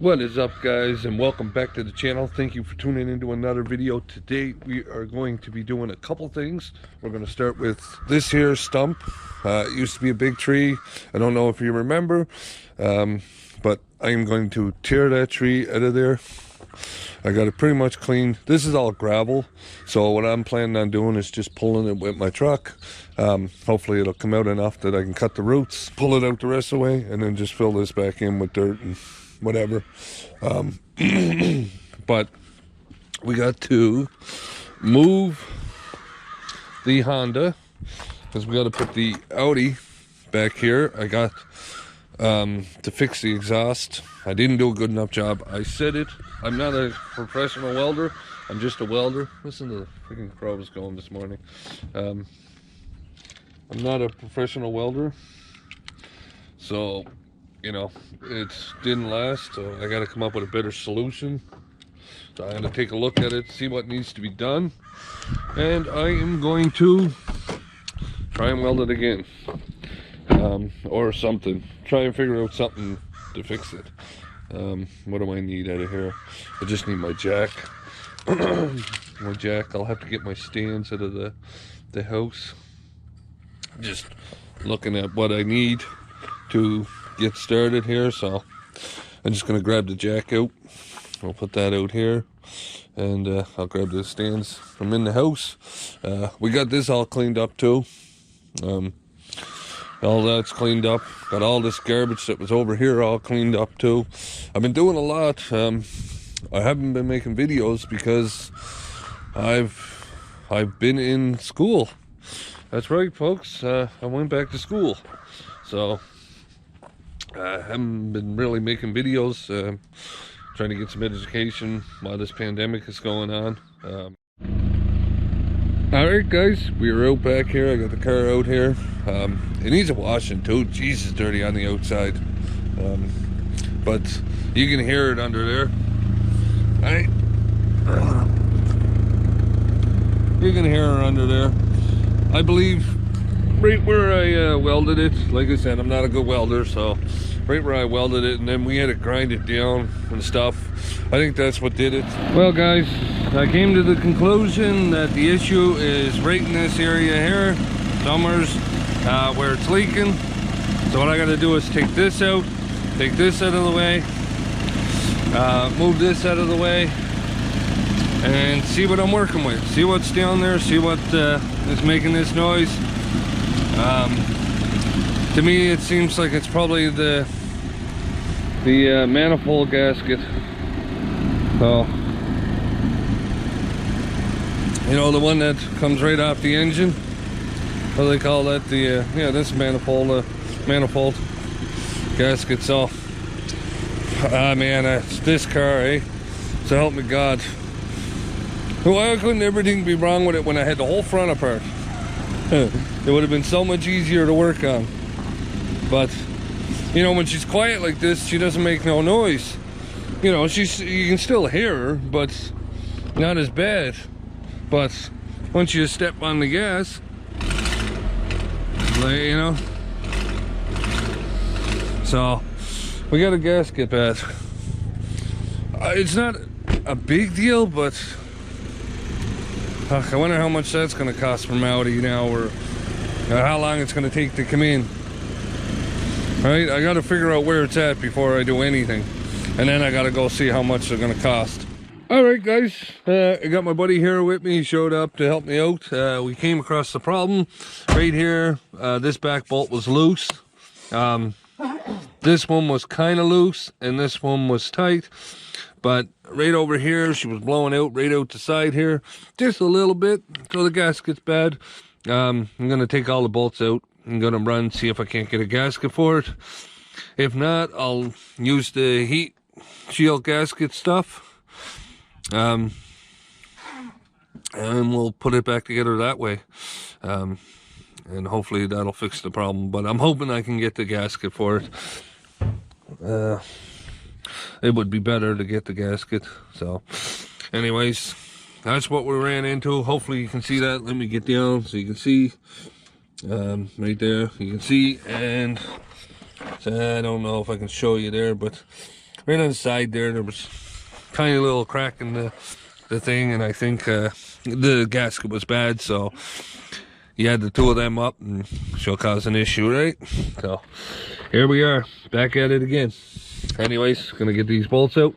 What is up, guys, and welcome back to the channel. Thank you for tuning into another video. Today we are going to be doing a couple things. We're going to start with this here stump. It used to be a big tree. I don't know if you remember, but I am going to tear that tree out of there. I got it pretty much clean. This is all gravel, so what I'm planning on doing is just pulling it with my truck. Hopefully it'll come out enough that I can cut the roots, pull it out the rest of the way, and then just fill this back in with dirt and whatever. But we got to move the Honda because we got to put the Audi back here. I got to fix the exhaust. I didn't do a good enough job. I said it. I'm not a professional welder. I'm just a welder. Listen to the freaking crows going this morning. I'm not a professional welder, so you know, it didn't last, so I got to come up with a better solution. So I'm going to take a look at it, see what needs to be done, and I am going to try and weld it again, or something. Try and figure out something to fix it. What do I need out of here? I just need my jack. My jack. I'll have to get my stands out of the house. Just looking at what I need to get started here, so I'm just gonna grab the jack out. I'll put that out here, and I'll grab the stands from in the house. We got this all cleaned up too. All that's cleaned up. Got all this garbage that was over here all cleaned up too. I've been doing a lot. I haven't been making videos because I've been in school. That's right, folks. I went back to school, so I haven't been really making videos, trying to get some education while this pandemic is going on. Alright, guys, we are out back here. I got the car out here. It needs a washing too. Jeez, it's dirty on the outside. But you can hear it under there. Alright. You can hear her under there. I believe right where I welded it, like I said, I'm not a good welder, so right where I welded it, and then we had to grind it down and stuff. I think that's what did it. Well, guys, I came to the conclusion that the issue is right in this area here, Summers, where it's leaking. So what I got to do is take this out of the way, move this out of the way, and see what I'm working with. See what's down there, see what is making this noise. To me, it seems like it's probably the manifold gasket. So, you know, the one that comes right off the engine. What do they call that? The yeah, this manifold gasket. So, man, it's this car, eh? So help me God. Why couldn't everything be wrong with it when I had the whole front apart? It would have been so much easier to work on. But you know, when she's quiet like this, she doesn't make no noise. You know, you can still hear her, but not as bad. But once you step on the gas, you know. So we got a gasket pad. It's not a big deal, but I wonder how much that's going to cost from Audi now, or how long it's going to take to come in. Right? I got to figure out where it's at before I do anything, and then I got to go see how much they're going to cost. All right, guys, I got my buddy here with me. He showed up to help me out. We came across the problem right here. This back bolt was loose. This one was kind of loose, and this one was tight. But right over here, she was blowing out right out the side here, just a little bit, so the gasket's bad. I'm gonna take all the bolts out. I'm gonna run, see if I can't get a gasket for it. If not, I'll use the heat shield gasket stuff, and we'll put it back together that way. And hopefully that'll fix the problem. But I'm hoping I can get the gasket for it. It would be better to get the gasket. So anyways, that's what we ran into. Hopefully you can see that. Let me get down so you can see. Right there you can see, and I don't know if I can show you there, but right on the side there was tiny little crack in the thing, and I think the gasket was bad, so you had the two of them up and she'll cause an issue, right? So here we are, back at it again. Anyways, gonna get these bolts out.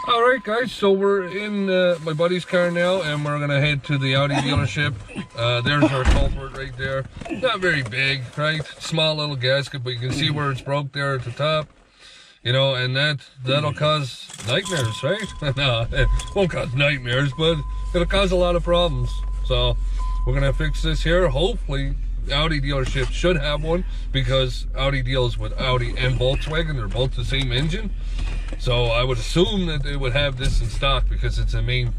All right, guys, so we're in my buddy's car now, and we're gonna head to the Audi dealership. There's our culvert right there. Not very big, right? Small little gasket, but you can see where it's broke there at the top. You know, and that'll cause nightmares, right? No, it won't cause nightmares, but it'll cause a lot of problems. So we're gonna fix this here. Hopefully, Audi dealership should have one, because Audi deals with Audi and Volkswagen. They're both the same engine. So I would assume that they would have this in stock, because it's a main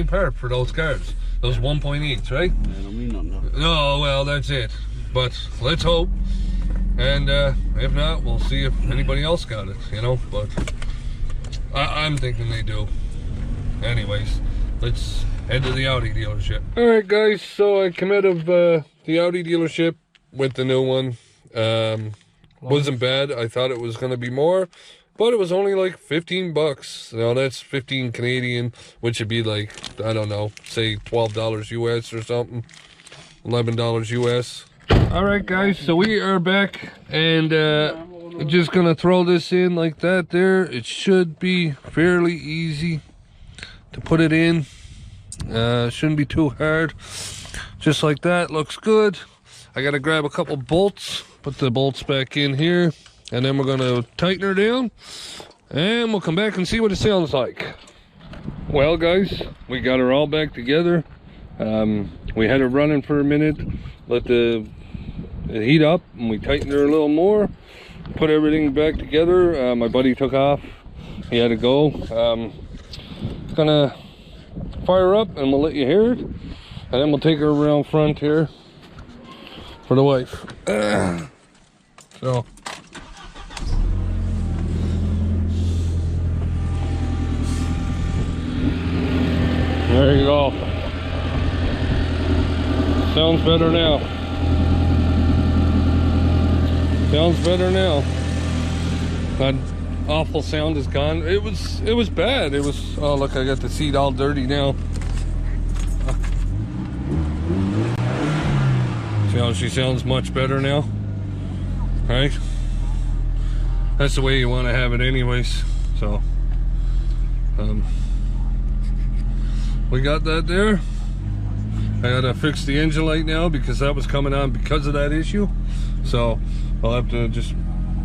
part for those cars, those 1.8s, right? I don't mean nothing. No, well, that's it. But let's hope. And if not, we'll see if anybody else got it, you know. But I'm thinking they do. Anyways, let's head to the Audi dealership. All right, guys. So I come out of the Audi dealership with the new one. Wasn't bad. I thought it was going to be more, but it was only like 15 bucks. Now that's 15 Canadian, which would be like, I don't know, say $12 US or something. $11 US. All right, guys, so we are back, and just gonna throw this in like that there. It should be fairly easy to put it in. Shouldn't be too hard. Just like that, looks good. I gotta grab a couple bolts, put the bolts back in here, and then we're gonna tighten her down, and we'll come back and see what it sounds like. Well, guys, we got her all back together. We had her running for a minute, let the heat up, and we tightened her a little more, put everything back together. My buddy took off, he had to go. Gonna fire up and we'll let you hear it, and then we'll take her around front here for the wife. So there you go. Sounds better now. Sounds better now. That awful sound is gone. It was bad. It was, oh look, I got the seat all dirty now. See how she sounds much better now? Right? That's the way you want to have it anyways. So we got that there. I gotta fix the engine light now, because that was coming on because of that issue. So I'll have to just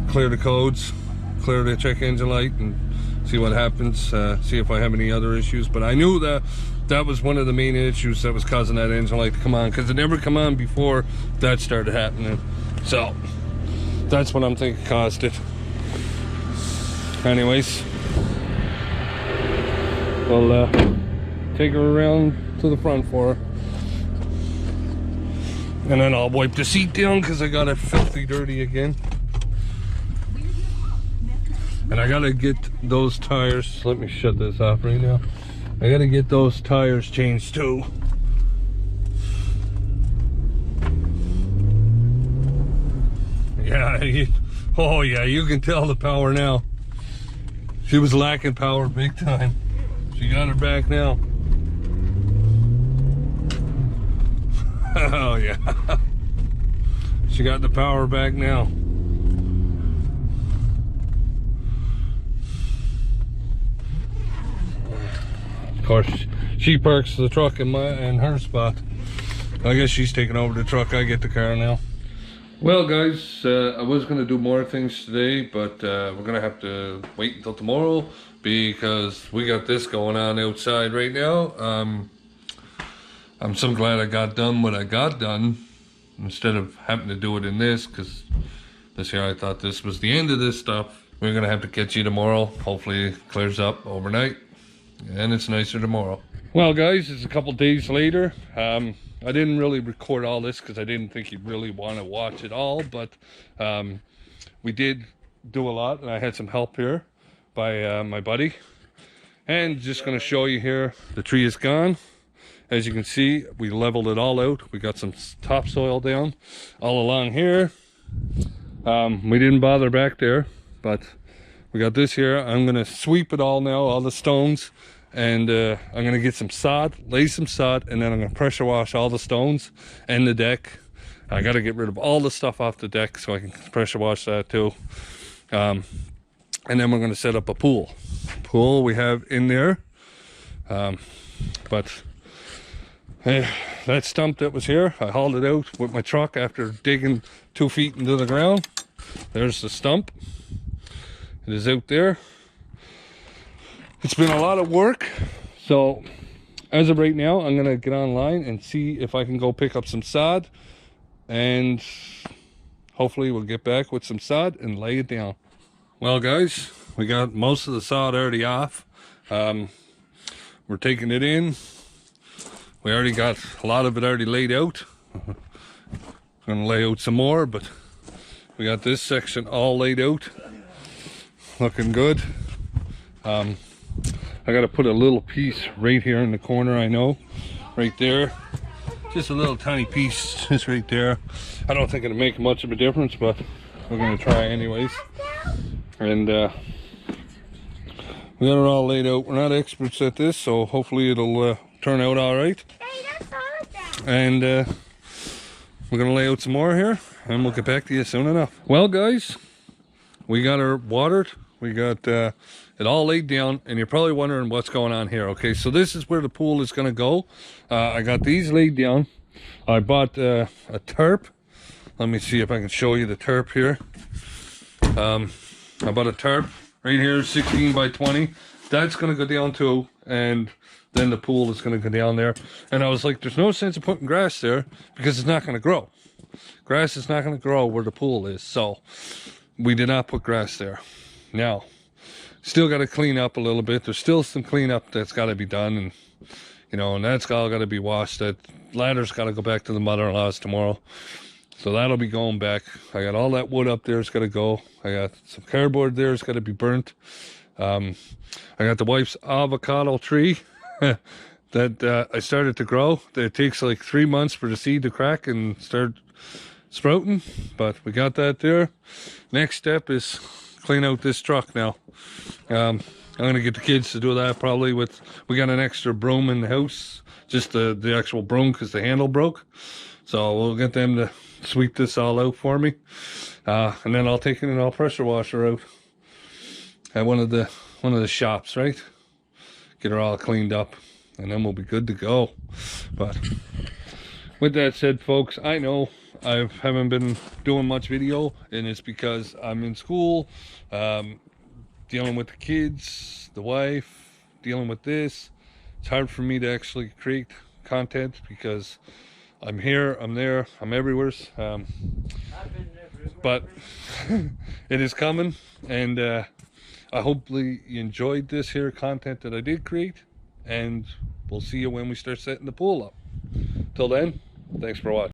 clear the codes, clear the check engine light, and see what happens, see if I have any other issues. But I knew that was one of the main issues that was causing that engine light to come on, because it never come on before that started happening. So that's what I'm thinking caused it. Anyways, we'll take her around to the front for her. And then I'll wipe the seat down, because I got it filthy dirty again. And I gotta get those tires, let me shut this off right now. I gotta get those tires changed too. Yeah, oh yeah, you can tell the power now. She was lacking power big time. She got her back now. Oh yeah, she got the power back now. Of course, she parks the truck in her spot. I guess she's taking over the truck. I get the car now. Well, guys, I was gonna do more things today, but we're gonna have to wait until tomorrow, because we got this going on outside right now. I'm so glad I got done what I got done, instead of having to do it in this, because this year I thought this was the end of this stuff. We're gonna have to catch you tomorrow. Hopefully it clears up overnight, and it's nicer tomorrow. Well, guys, it's a couple days later. I didn't really record all this because I didn't think you'd really want to watch it all, but we did do a lot, and I had some help here by my buddy. And just gonna show you here, the tree is gone. As you can see, we leveled it all out. We got some topsoil down all along here. We didn't bother back there, but We got this here. I'm gonna sweep it all now, all the stones, and I'm gonna get some sod, lay some sod, and then I'm gonna pressure wash all the stones and the deck. I gotta get rid of all the stuff off the deck so I can pressure wash that too. And then we're gonna set up a pool. Pool we have in there. But that stump that was here, I hauled it out with my truck after digging 2 feet into the ground. There's the stump. It is out there. It's been a lot of work, so as of right now I'm gonna get online and see if I can go pick up some sod, and hopefully we'll get back with some sod and lay it down. Well guys, we got most of the sod already off. We're taking it in. We already got a lot of it already laid out. Gonna lay out some more, but we got this section all laid out. Looking good. I gotta put a little piece right here in the corner, I know. Right there. Just a little tiny piece, just right there. I don't think it'll make much of a difference, but we're gonna try anyways. And we got it all laid out. We're not experts at this, so hopefully it'll turn out all right. And we're gonna lay out some more here, and we'll get back to you soon enough. Well guys, we got her watered. We got it all laid down, and you're probably wondering what's going on here. Okay, so this is where the pool is gonna go. I got these laid down. I bought a tarp. Let me see if I can show you the tarp here. I bought a tarp right here, 16 by 20. That's gonna go down too, and then the pool is gonna go down there. And I was like, there's no sense of putting grass there because it's not gonna grow. Grass is not gonna grow where the pool is, so we did not put grass there. Now, still got to clean up a little bit. There's still some cleanup that's got to be done, and you know, and that's all got to be washed. That ladder's got to go back to the mother-in-law's tomorrow, so that'll be going back. I got all that wood up there. It's got to go. I got some cardboard there. It's got to be burnt. I got the wife's avocado tree that I started to grow. It takes like 3 months for the seed to crack and start sprouting, but we got that there. Next step is clean out this truck now. I'm gonna get the kids to do that probably with, we got an extra broom in the house, just the actual broom because the handle broke, so we'll get them to sweep this all out for me, and then I'll take it and I'll pressure wash her out at one of the shops, right? Get her all cleaned up, and then we'll be good to go. But with that said, folks, I know I haven't been doing much video, and it's because I'm in school, dealing with the kids, the wife, dealing with this. It's hard for me to actually create content because I'm here, I'm there, I'm everywhere. But it is coming, and I hopefully you enjoyed this here content that I did create, and we'll see you when we start setting the pool up. Till then, thanks for watching.